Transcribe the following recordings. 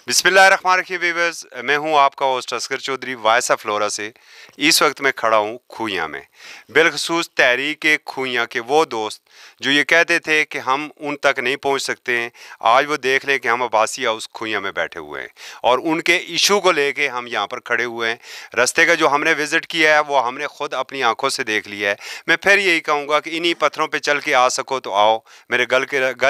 बिस्मिल्लाहिर्रहमानिर्रहीम वीवर्स, मैं हूं आपका host Asghar Chaudhary Voice of Flora से। इस वक्त मैं खड़ा हूं खूइयां में, बिलखसूस तहरीक खूइयां के वो दोस्त जो ये कहते थे कि हम उन तक नहीं पहुंच सकते हैं। आज वो देख लें कि हम अब्बासी हाउस खूइयां में बैठे हुए हैं और उनके इशू को लेके हम यहां पर खड़े हुए हैं। रास्ते का जो हमने विज़िट किया है वो हमने ख़ुद अपनी आंखों से देख लिया है। मैं फिर यही कहूँगा कि इन्हीं पत्थरों पर चल के आ सको तो आओ, मेरे घर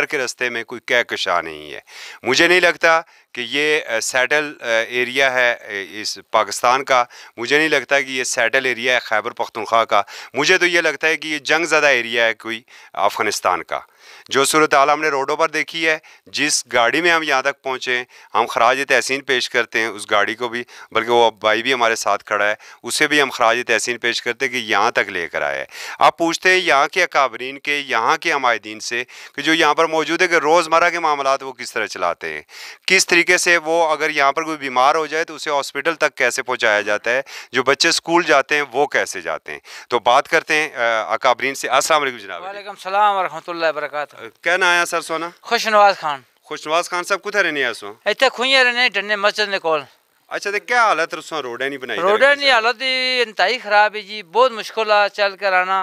के रास्ते में कोई कहकशा नहीं है। मुझे नहीं लगता कि ये सेटल एरिया है इस पाकिस्तान का। मुझे नहीं लगता कि ये सेटल एरिया है खैबर पख्तूनख्वा का। मुझे तो ये लगता है कि ये जंग ज़दा एरिया है कोई अफ़गानिस्तान का। जो सूरत हाल हमने रोडों पर देखी है, जिस गाड़ी में हम यहाँ तक पहुँचे, हम खराज तहसीन पेश करते हैं उस गाड़ी को भी, बल्कि वो भाई भी हमारे साथ खड़ा है, उसे भी हम खराज तहसीन पेश करते हैं कि यहाँ तक लेकर आए हैं। आप पूछते हैं यहाँ के अकाबरीन के, यहाँ के हमायदीन से कि जो यहाँ पर मौजूद है कि रोज़मर्रा के मामलात वो किस तरह चलाते हैं, किस तरीके से वो अगर यहाँ पर कोई बीमार हो जाए तो उसे हॉस्पिटल तक कैसे पहुँचाया जाता है, जो बच्चे स्कूल जाते हैं वो कैसे जाते हैं। तो बात करते हैं अकाबरीन से। अस्सलाम वालेकुम जनाब। वालेकुम सलाम व रहमतुल्लाहि व बरकातहू। क्या ना आया सर सोना? खुशनवाज खान। खुशनवाज खान साहब कुछ रहने आसो इतने खुइया रहने डन्ने मस्जिद ने कोल। अच्छा, तो क्या हालत रसों रोडें नहीं बनाई? रोडें नहीं हालत इंतहाई ख़राब है जी, बहुत मुश्किल है चल कर आना,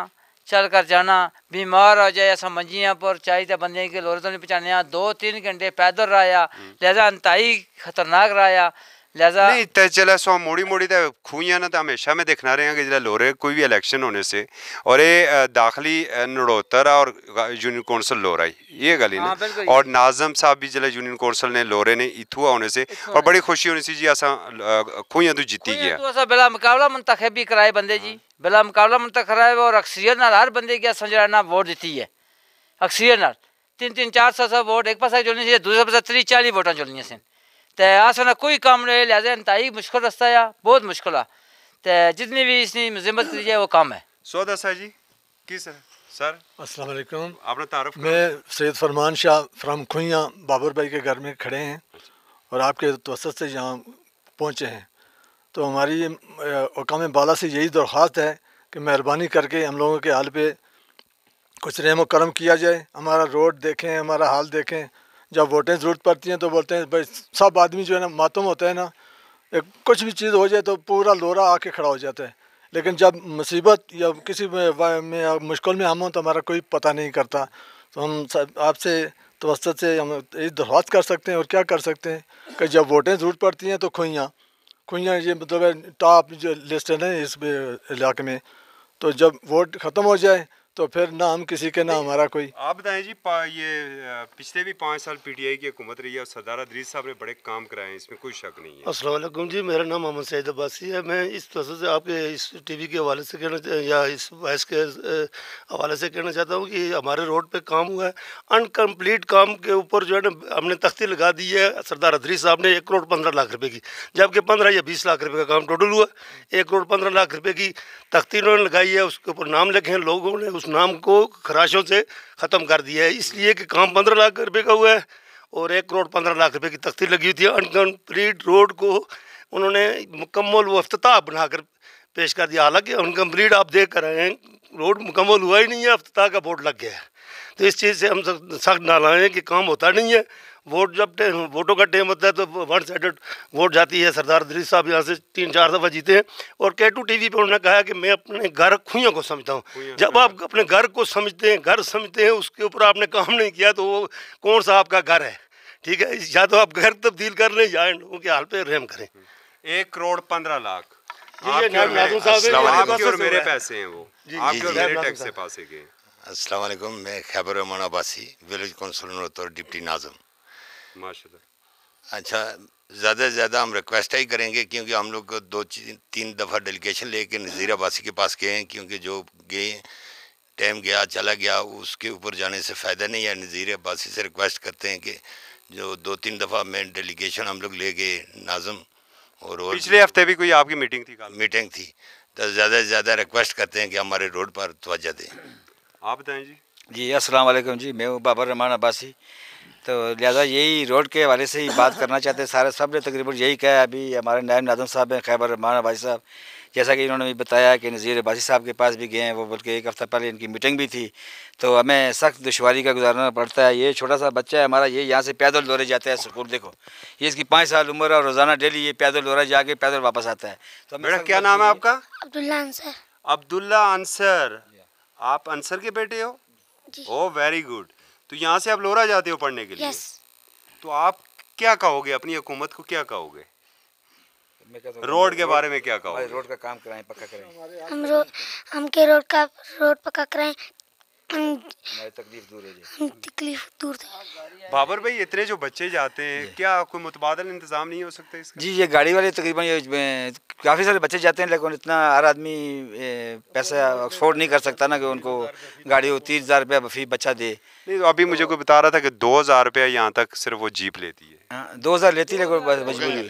चल कर जाना। बीमार हो जाए ऐसा मंजियाँ पर चाहिए बंदे के लोरे तो नहीं पहुँचाने, 2-3 घंटे पैदल रहा, लिहाजा इंतहाई खतरनाक रहा। लिहाजा नहीं तो चला सो मोड़ी मोड़ी तो खूइयां ना तो हमेशा में देखना रहे हैं कि जो लोरे कोई भी इलेक्शन होने से और ये दाखिली नड़ोतर और यूनियन कौंसल लोरा ये गल ना। और नाजम साहब भी जिला यूनियन कौंसल ने लोरे ने इथुआ होने से और बड़ी खुशी होनी सी जी असा खूइयां तो जीती गया। तो ऐसा बिला मुकाबला मुंतखब भी कराए बंदे जी, बिला मुकाबला मुंतखब कराए और अक्सरियत नाल हर बंदे की समझना वोट देती है। अक्सरियत नाल 3-3, 400 वोट एक पास चलनी सी, दूसरे पास 30-40 वोटा चलनी सी। तो आसना कोई काम नहीं, लिहाजा इंतहाई मुश्किल रास्ता है, बहुत मुश्किल है। तो जितनी भी इसकी मजम्मत की जाए वो कम है। सौदा साहब जी की सर अस्सलाम वालेकुम। आपने तारुफ? मैं सैयद फरमान शाह फ्राम खुइयाँ बाबर भाई के घर में खड़े हैं और आपके तवसत से यहाँ पहुँचे हैं। तो हमारी हुकाम बाला से यही दरख्वास्त है कि मेहरबानी करके हम लोगों के हाल पे कुछ रहम करम किया जाए, हमारा रोड देखें, हमारा हाल देखें। जब वोटें ज़रूरत पड़ती हैं तो बोलते हैं भाई सब आदमी जो है ना मातम होता है ना, कुछ भी चीज़ हो जाए तो पूरा लोरा आके खड़ा हो जाता है, लेकिन जब मुसीबत या किसी में मुश्किल में हम हों तो हमारा कोई पता नहीं करता। तो हम आपसे तवसत से हम यही दरख्वास्त कर सकते हैं और क्या कर सकते हैं कि जब वोटें ज़रूरत पड़ती हैं तो खुइयाँ ये मतलब टॉप जो लिस्ट है ना इस इलाके में, तो जब वोट ख़त्म हो जाए तो फिर ना हम किसी के ना हमारा कोई। आप बताएं जी, ये पिछले भी 5 साल पीटीआई की हुकूमत रही है और सरदार अदरीस साहब ने बड़े काम कराए हैं, इसमें कोई शक नहीं है। अस्सलाम वालेकुम जी, मेरा नाम मोहम्मद सईद अब्बासी है। मैं इस तरह से आपके इस टीवी के हवाले से कहना या इस वॉइस के हवाले से कहना चाहता हूँ कि हमारे रोड पे काम हुआ है, अनकम्प्लीट काम के ऊपर जो है ना हमने तख्ती लगा दी है सरदार अदरीस साहब ने 1 करोड़ 15 लाख रुपए की, जबकि 15 या 20 लाख रुपए का काम टोटल हुआ। 1 करोड़ 15 लाख रुपए की तख्ती उन्होंने लगाई है, उसके ऊपर नाम लिखे हैं, लोगों ने उस नाम को खराशों से ख़त्म कर दिया है, इसलिए कि काम 15 लाख रुपए का हुआ है और 1 करोड़ 15 लाख रुपए की तख्ती लगी हुई थी। अनकम्प्लीट रोड को उन्होंने मुकम्मल व अफ्ताह बनाकर पेश कर दिया, हालांकि अनकम्प्लीट आप देख कर आए हैं, रोड मुकम्मल हुआ ही नहीं है, अफ्ताह का बोर्ड लग गया है। तो इस चीज़ से हम सख्त नाराज़ हैं कि काम होता नहीं है। वोट जब वोटों का टाइम होता है तो 1 साइडेड वोट जाती है। सरदार अदरीस साहब यहाँ से 3-4 दफ़ा जीते हैं और K2 टीवी पर उन्होंने कहा कि मैं अपने घर खुइयों को समझता हूँ। जब आप अपने घर को समझते हैं, घर समझते हैं, उसके ऊपर आपने काम नहीं किया तो वो कौन सा आपका घर है? ठीक है, या तो आप घर तब्दील कर लें या लोगों के हाल पे रहम करें। 1 करोड़ 15 लाख आपके और मेरे पैसे हैं, वो आपके और मेरे टैक्स से पास गए। अस्सलाम वालेकुम, मैं खैबर रहमान अब्बासी, विलेज काउंसिलर और डिप्टी नाज़िम। माशाल्लाह। अच्छा, ज़्यादा से ज़्यादा हम रिक्वेस्ट ही करेंगे क्योंकि हम लोग 2-3 दफ़ा डेलीगेशन लेके नज़ीर अब्बासी के पास गए हैं, क्योंकि जो गए टाइम गया चला गया उसके ऊपर जाने से फ़ायदा नहीं है। नज़ीर अब्बासी से रिक्वेस्ट करते हैं कि जो 2-3 दफ़ा मैं डेलीगेशन हम लोग ले गए नाज़िम और पिछले हफ्ते भी कोई आपकी मीटिंग थी, तो ज़्यादा से ज़्यादा रिक्वेस्ट करते हैं कि हमारे रोड पर तवज्जो दें। आप बताएं जी। जी अस्सलाम वालेकुम जी, मैं हूँ बाबर रहमान अब्बासी। तो लिहाजा यही रोड के हवाले से ही बात करना चाहते हैं सारे सब ने तकरीबन यही कहा। अभी हमारे नायब नाज़िम साहब हैं खैबर रहमान अब्बासी साहब, जैसा कि इन्होंने भी बताया कि नज़ीर अब्बासी साहब के पास भी गए हैं वो, बल्कि एक हफ़्ता पहले इनकी मीटिंग भी थी। तो हमें सख्त दुश्वारी का गुजारना पड़ता है। ये छोटा सा बच्चा है हमारा, ये यहाँ से पैदल दौरे जाता है स्कूल, देखो ये इसकी 5 साल उम्र है और रोज़ाना डेली ये पैदल दौरा जाके पैदल वापस आता है। तो बेटा क्या नाम है आपका? अब्दुल्ला अंसर। अब्दुल्ला अंसर, आप अंसर के बेटे हो? Oh very good. तो यहाँ से आप लोरा जाते हो पढ़ने के लिए? यस। तो आप क्या कहोगे, अपनी हुकूमत को क्या कहोगे, रोड के बारे में क्या कहोगे? रोड का काम कराएं, पक्का कराएं, हम के रोड पक्का कराएं, हमारी तकलीफ दूर हो जाए, तकलीफ दूर हो। बाबर भाई इतने जो बच्चे जाते हैं, क्या कोई मुतबादल इंतजाम नहीं हो सकता इसका? जी ये गाड़ी वाले तकरीबन ये काफ़ी सारे बच्चे जाते हैं, लेकिन इतना हर आदमी पैसा अफोर्ड नहीं कर सकता ना कि उनको गाड़ी 30,000 रुपया फ़ी बच्चा दे। नहीं तो अभी मुझे कोई बता रहा था कि 2,000 रुपया यहाँ तक सिर्फ वो जीप लेती है। हाँ 2,000 लेती है, लेकिन मजबूरी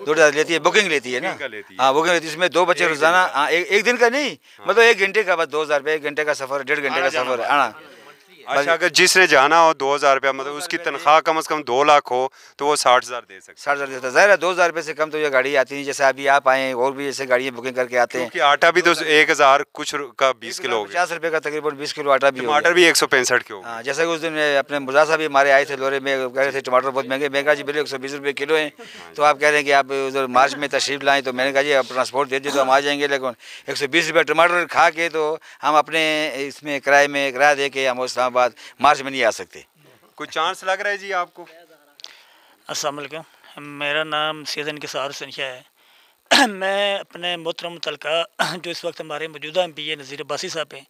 2,000 लेती है, बुकिंग लेती है ना। हाँ बुकिंग लेती है, इसमें 2 बच्चे रोजाना। हाँ एक दिन का नहीं, मतलब 1 घंटे का, बस 2,000 रुपये, 1 घंटे का सफ़र, 1.5 घंटे का सफ़र है। हाँ अच्छा, अगर जिसने जाना हो 2,000 रुपया, मतलब उसकी तनख्वाह कम से कम 2 लाख हो तो वो 60,000 दे सकता है। 60,000 देता है, ज़ाहिर है 2,000 रुपये से कम तो ये गाड़ी आती नहीं। जैसे अभी आप आए और भी ऐसे गाड़ियाँ बुकिंग करके आते हैं। क्योंकि आटा भी तो 1,000 कुछ का 20 किलो हो गया, 50 रुपये का तकरीबन 20 किलो आटा भी, टमाटर भी 165 के हो गए। हाँ जैसे कि उस दिन अपने मुर्जा साहब भी हमारे आए थे लोरे में, कह रहे थे टमाटर बहुत महंगे। महंगा जी बिल्कुल 120 रुपये किलो हैं। तो आप कह रहे हैं कि आप उधर मार्च में तशरीफ लाएँ, तो मैंने कहा जी आप ट्रांसपोर्ट दे दिए तो हम आ जाएंगे, लेकिन 120 रुपये टमाटर खा के तो हम अपने इसमें किराया दे के हम इस्लामाबाद मार्च में नहीं आ सकते। कोई चांस लग रहा है जी आपको? अस्सलाम वालेकुम, मेरा नाम सैयद इनकिसार हुसैन शाह है। मैं अपने मोहतरम मुतल्लिका जो इस वक्त हमारे मौजूदा MP है नज़ीर अब्बासी साहब हैं,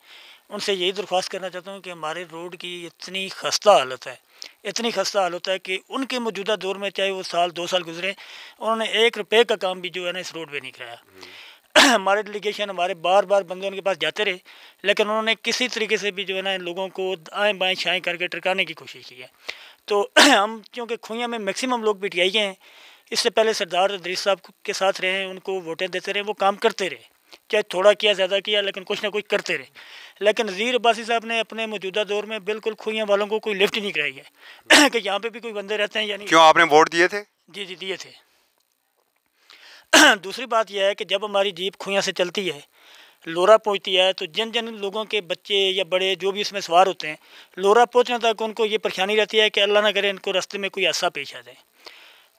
उनसे यही दरख्वास्त करना चाहता हूँ कि हमारे रोड की इतनी खस्ता हालत है, इतनी खस्ता हालत है कि उनके मौजूदा दौर में चाहे वो साल 2 साल गुजरे, उन्होंने 1 रुपये का काम भी जो है ना इस रोड पे नहीं कराया। हमारे डेलीगेशन हमारे बार बंदे उनके पास जाते रहे, लेकिन उन्होंने किसी तरीके से भी जो है ना इन लोगों को आएँ बाएँ छाएँ करके टरकाने की कोशिश की है। तो हम क्योंकि खुइयाँ में मैक्सिमम लोग PTI के हैं, इससे पहले सरदार इदरीस साहब के साथ रहे हैं, उनको वोटें देते रहे, वो काम करते रहे, चाहे थोड़ा किया ज़्यादा किया, लेकिन कुछ ना कुछ करते रहे। लेकिन नज़ीर अब्बासी साहब ने अपने मौजूदा दौर में बिल्कुल खुइयाँ वालों को कोई लिफ्ट नहीं कराई है कि यहाँ पे भी कोई बंदे रहते हैं या नहीं। क्यों, आपने वोट दिए थे? जी दिए थे। दूसरी बात यह है कि जब हमारी जीप खुइयाँ से चलती है, लोरा पहुँचती है, तो जिन लोगों के बच्चे या बड़े जो भी इसमें सवार होते हैं, लोरा पहुँचने तक उनको ये परेशानी रहती है कि अल्लाह ना करे इनको रास्ते में कोई हादसा पेश आ जाए।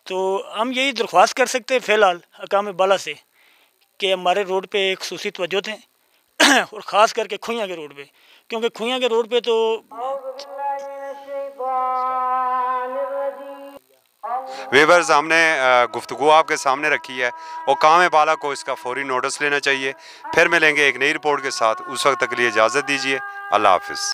तो हम यही दरख्वास्त कर सकते हैं फ़िलहाल हकाम बाला से कि हमारे रोड पे एक खुसूसी तवज्जो दें और ख़ास करके खुइयाँ के रोड पे, क्योंकि खुइयाँ के रोड पे तो वीवर्स हमने गुफ्तगू आपके सामने रखी है और काम बाला को इसका फौरी नोटिस लेना चाहिए। फिर मिलेंगे एक नई रिपोर्ट के साथ, उस वक्त तक के लिए इजाज़त दीजिए। अल्लाह हाफिज़।